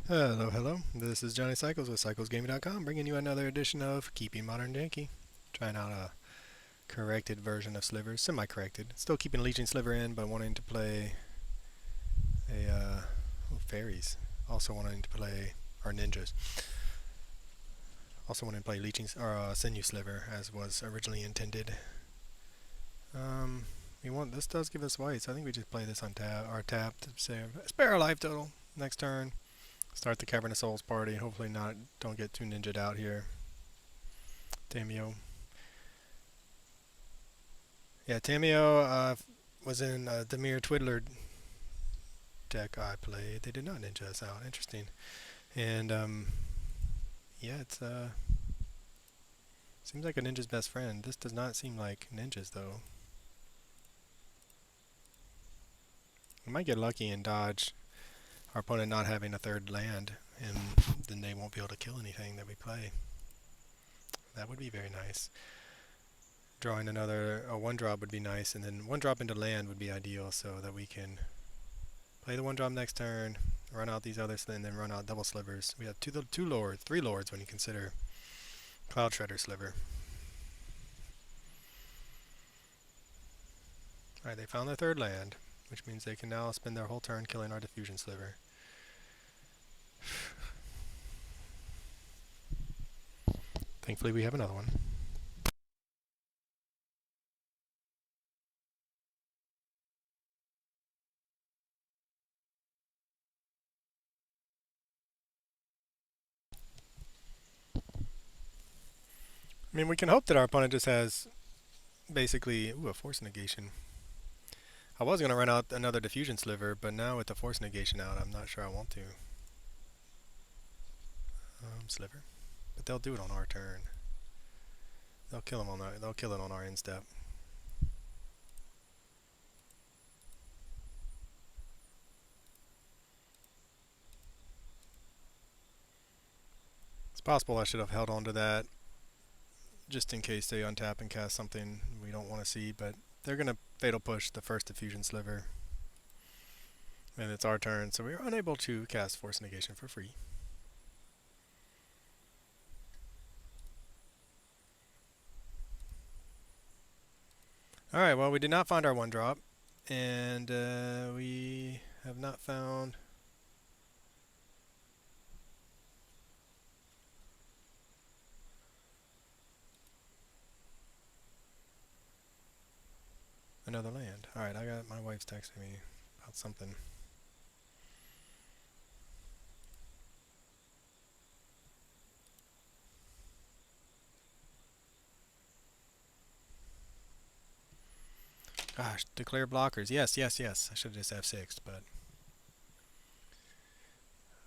Hello, hello. This is Johnny Cycles with CyclesGaming.com, bringing you another edition of Keeping Modern Janky. Trying out a corrected version of Slivers, semi-corrected. Still keeping Leeching Sliver in, but wanting to play a Faeries. Also wanting to play our ninjas. Also wanting to play Leeching or Sinew Sliver as was originally intended. We want this does give us white, so I think we just play this on our tap to spare our life total next turn. Start the Cavernous Souls party. Hopefully don't get too ninja'd out here. Tamio. Yeah, Tamio was in the Mere Twiddler deck I played. They did not ninja us out. Interesting. And yeah, it's seems like a ninja's best friend. This does not seem like ninjas though. We might get lucky and dodge our opponent not having a third land, and then they won't be able to kill anything that we play. That would be very nice. Drawing a 1-drop would be nice, and then 1-drop into land would be ideal so that we can play the 1-drop next turn, run out these others, and then run out double slivers. We have three lords when you consider Cloud Shredder Sliver. Alright, they found their third land, which means they can now spend their whole turn killing our Diffusion Sliver. Thankfully we have another one. I mean, we can hope that our opponent just has basically a force negation. I was going to run out another Diffusion Sliver, but now with the force negation out, I'm not sure I want to. Sliver. But they'll do it on our turn. They'll kill it on our end step. It's possible I should have held on to that just in case they untap and cast something we don't want to see, but they're going to Fatal Push the first Diffusion Sliver. And it's our turn, so we are unable to cast Force Negation for free. Alright, well, we did not find our 1-drop, and we have not found another land. Alright, I got my wife's texting me about something. Gosh, declare blockers. Yes, yes, yes. I should have just F6'd, but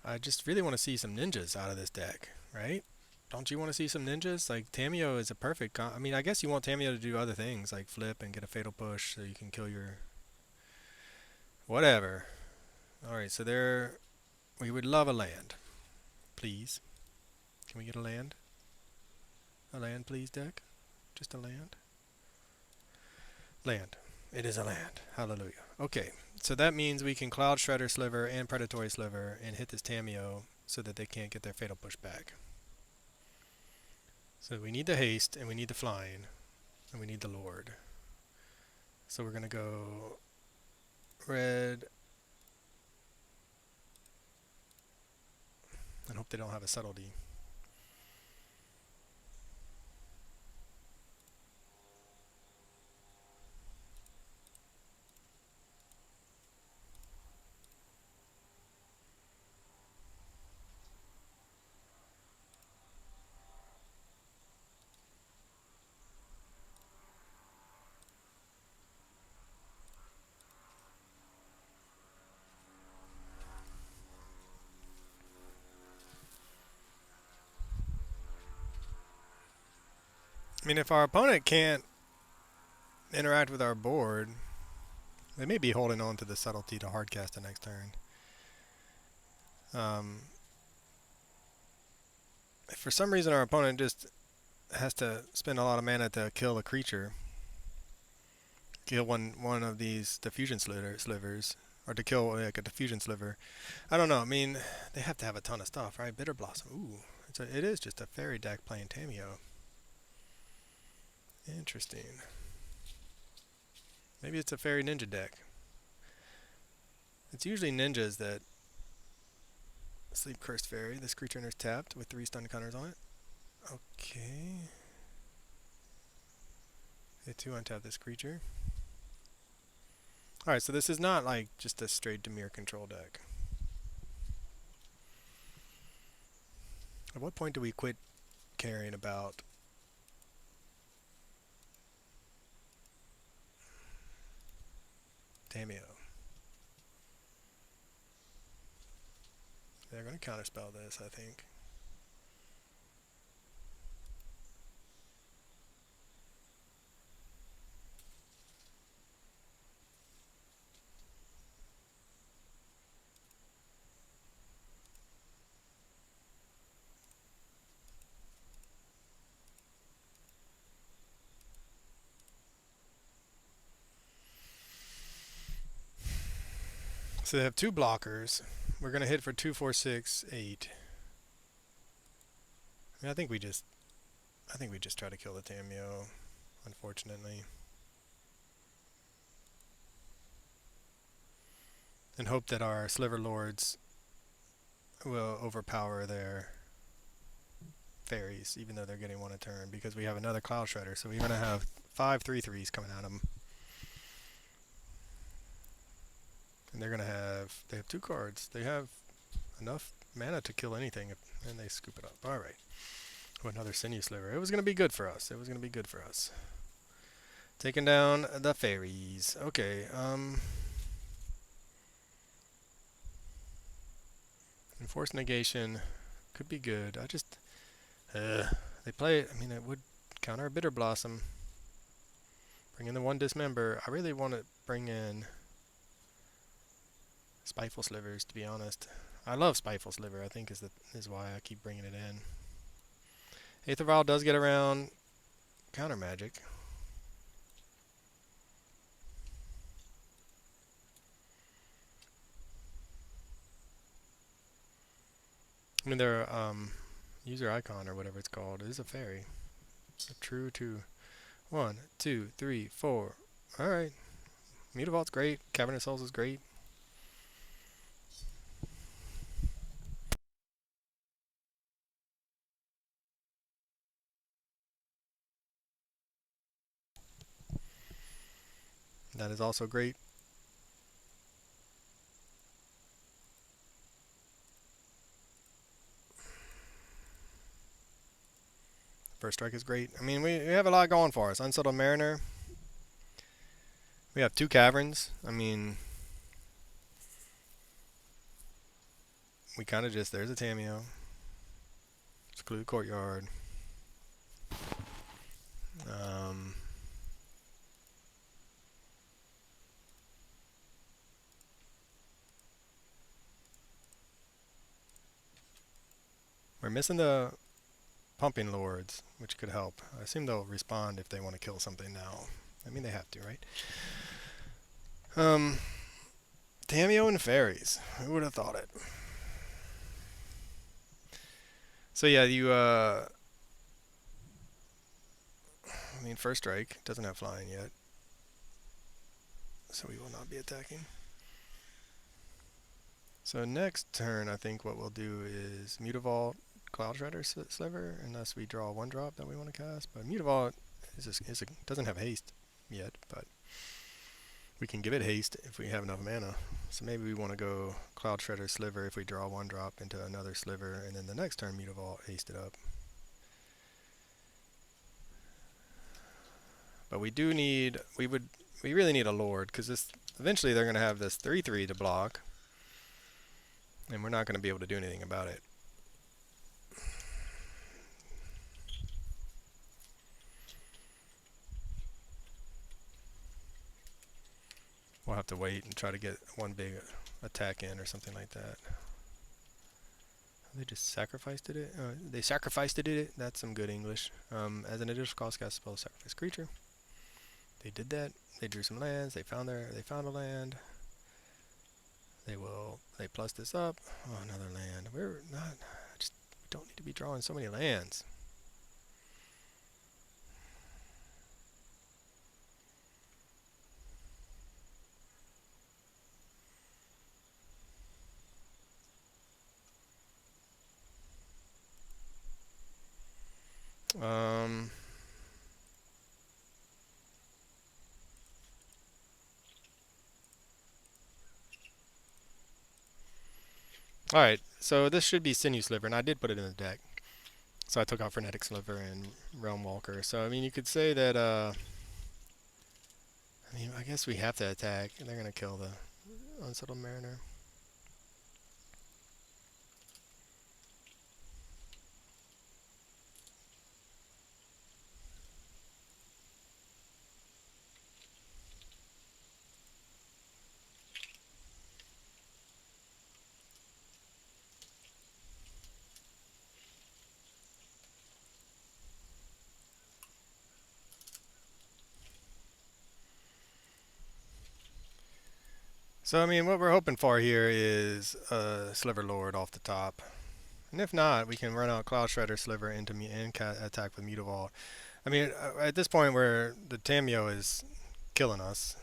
I just really want to see some ninjas out of this deck, right? Don't you want to see some ninjas? Like, Tamio is a perfect... I mean, I guess you want Tamio to do other things, like flip and get a Fatal Push so you can kill your... Whatever. Alright, so there... We would love a land. Please. Can we get a land? A land, please, deck? Just a land? Land. It is a land. Hallelujah. Okay, so that means we can Cloud Shredder Sliver and Predatory Sliver and hit this Tamio so that they can't get their Fatal Push back. So we need the haste, and we need the flying, and we need the Lord. So we're going to go red and hope they don't have a subtlety. I mean, if our opponent can't interact with our board, they may be holding on to the subtlety to hardcast the next turn. If for some reason our opponent just has to spend a lot of mana to kill a creature, kill one of these Diffusion Slivers, or to kill like a diffusion sliver. I don't know. I mean, they have to have a ton of stuff, right? Bitter Blossom. Ooh, it is just a fairy deck playing Tameo. Interesting. Maybe it's a fairy ninja deck. It's usually ninjas that sleep cursed fairy. This creature enters tapped with 3 stun counters on it. Okay. They 2 untap this creature. Alright, so this is not like just a straight Dimir control deck. At what point do we quit caring about Tameo? They're going to counterspell this, I think. So they have 2 blockers. We're going to hit for 2, 4, 6, 8. I mean, I think we just try to kill the Tameo, unfortunately. And hope that our Sliver Lords will overpower their fairies, even though they're getting 1 a turn, because we have another Cloud Shredder, so we're going to have 5 3/3s coming at them. And they have 2 cards. They have enough mana to kill anything, and they scoop it up. Alright. Oh, another Sinew Sliver. It was going to be good for us. Taking down the Faeries. Okay, Enforced Negation could be good. They play it. I mean, it would counter a Bitter Blossom. Bring in the 1 Dismember. I really want to bring in Spiteful Slivers, to be honest. I love Spiteful Sliver, I think is why I keep bringing it in. Aether Vial does get around counter magic. I mean, their user icon or whatever it's called is a fairy. A true 2. 1, 2, 3, 4. Alright. Mutavault's great. Cavernous Souls is great. That is also great. First Strike is great. I mean, we have a lot going for us. Unsettled Mariner. We have 2 Caverns. I mean, we kind of just... There's a Tameo. Secluded Courtyard. We're missing the Pumping Lords, which could help. I assume they'll respond if they want to kill something now. I mean, they have to, right? Tameo and Faeries. Who would have thought it? So yeah, I mean, First Strike doesn't have flying yet, so we will not be attacking. So next turn, I think what we'll do is Mutavault, Cloud Shredder, Sliver, unless we draw 1 drop that we want to cast. But Mutavault doesn't have haste yet, but we can give it haste if we have enough mana. So maybe we want to go Cloud Shredder, Sliver if we draw 1 drop into another Sliver, and then the next turn Mutavault haste it up. But we really need a Lord, because eventually they're going to have this 3/3 to block, and we're not going to be able to do anything about it. We'll have to wait and try to get 1 big attack in or something like that. They just sacrificed it? They sacrificed it? That's some good English. As an additional cost, cast a spell, sacrifice creature. They did that. They drew some lands. They found a land. They plus this up. Oh, another land. We're not. Just we don't need to be drawing so many lands. Um. All right. So this should be Sinew Sliver, and I did put it in the deck. So I took out Frenetic Sliver and Realm Walker. So I mean, you could say that. I mean, I guess we have to attack. They're gonna kill the Unsettled Mariner. So I mean, what we're hoping for here is a Sliver Lord off the top, and if not, we can run out Cloud Shredder Sliver into and attack with Mutavault. I mean, at this point where the Tameo is killing us,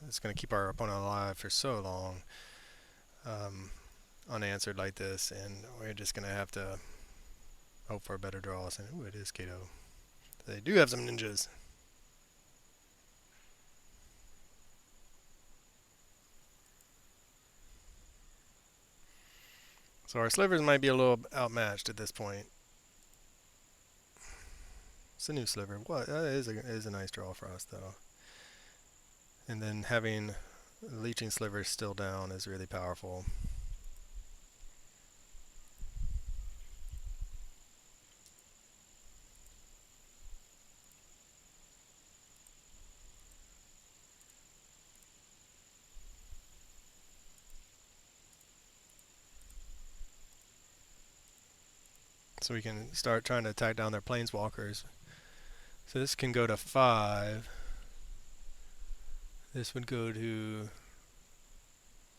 it's going to keep our opponent alive for so long, unanswered like this, and we're just going to have to hope for better draws. And ooh, it is Kato. They do have some ninjas. So our Slivers might be a little outmatched at this point. Sinew Sliver. What? That is a nice draw for us, though. And then having Leeching Slivers still down is really powerful. So we can start trying to attack down their Planeswalkers. So this can go to 5. This would go to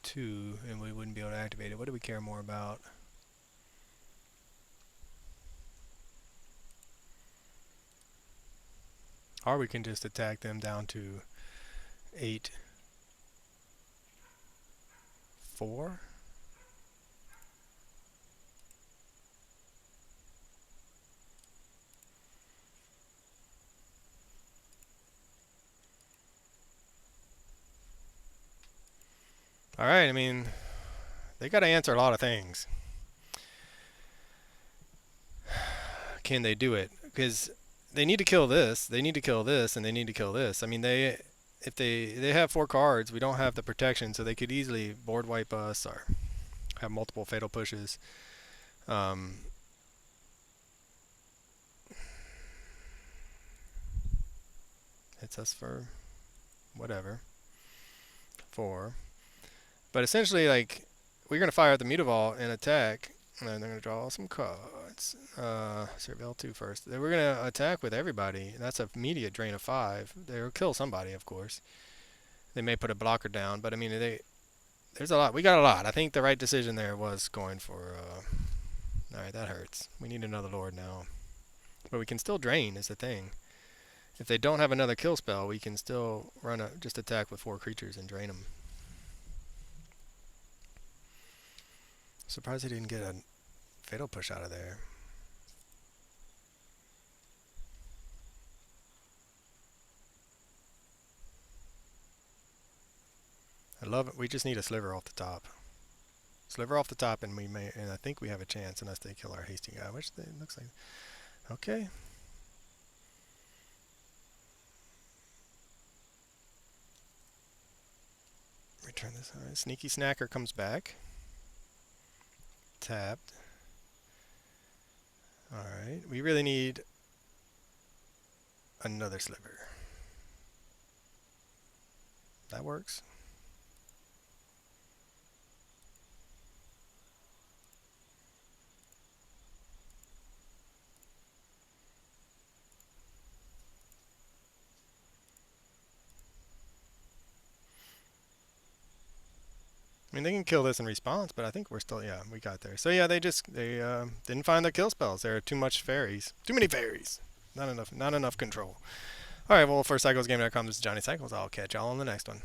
2, and we wouldn't be able to activate it. What do we care more about? Or we can just attack them down to 8, 4. Alright, I mean, they got to answer a lot of things. Can they do it? Because they need to kill this, they need to kill this, and they need to kill this. I mean, if they have 4 cards, we don't have the protection, so they could easily board wipe us or have multiple fatal pushes. Hits us for whatever. 4. But essentially, like, we're going to fire at the Mutavault and attack, and they're going to draw some cards. Surveil 2 first. Then we're going to attack with everybody. That's an immediate drain of 5. They'll kill somebody, of course. They may put a blocker down, but I mean, there's a lot. We got a lot. I think the right decision there was going for... Alright, that hurts. We need another Lord now. But we can still drain, is the thing. If they don't have another kill spell, we can still just attack with 4 creatures and drain them. Surprised he didn't get a fatal push out of there. I love it. We just need a Sliver off the top. Sliver off the top, and I think we have a chance unless they kill our hasty guy, which looks like. Okay. Return this. All right. Sneaky Snacker comes back. Tapped. Alright, we really need another Sliver. That works. I mean, they can kill this in response, but I think we're still, yeah, we got there. So yeah, they didn't find their kill spells. There are too much fairies. Too many fairies. Not enough control. All right, well, for CyclesGame.com, this is Johnny Cycles. I'll catch y'all on the next one.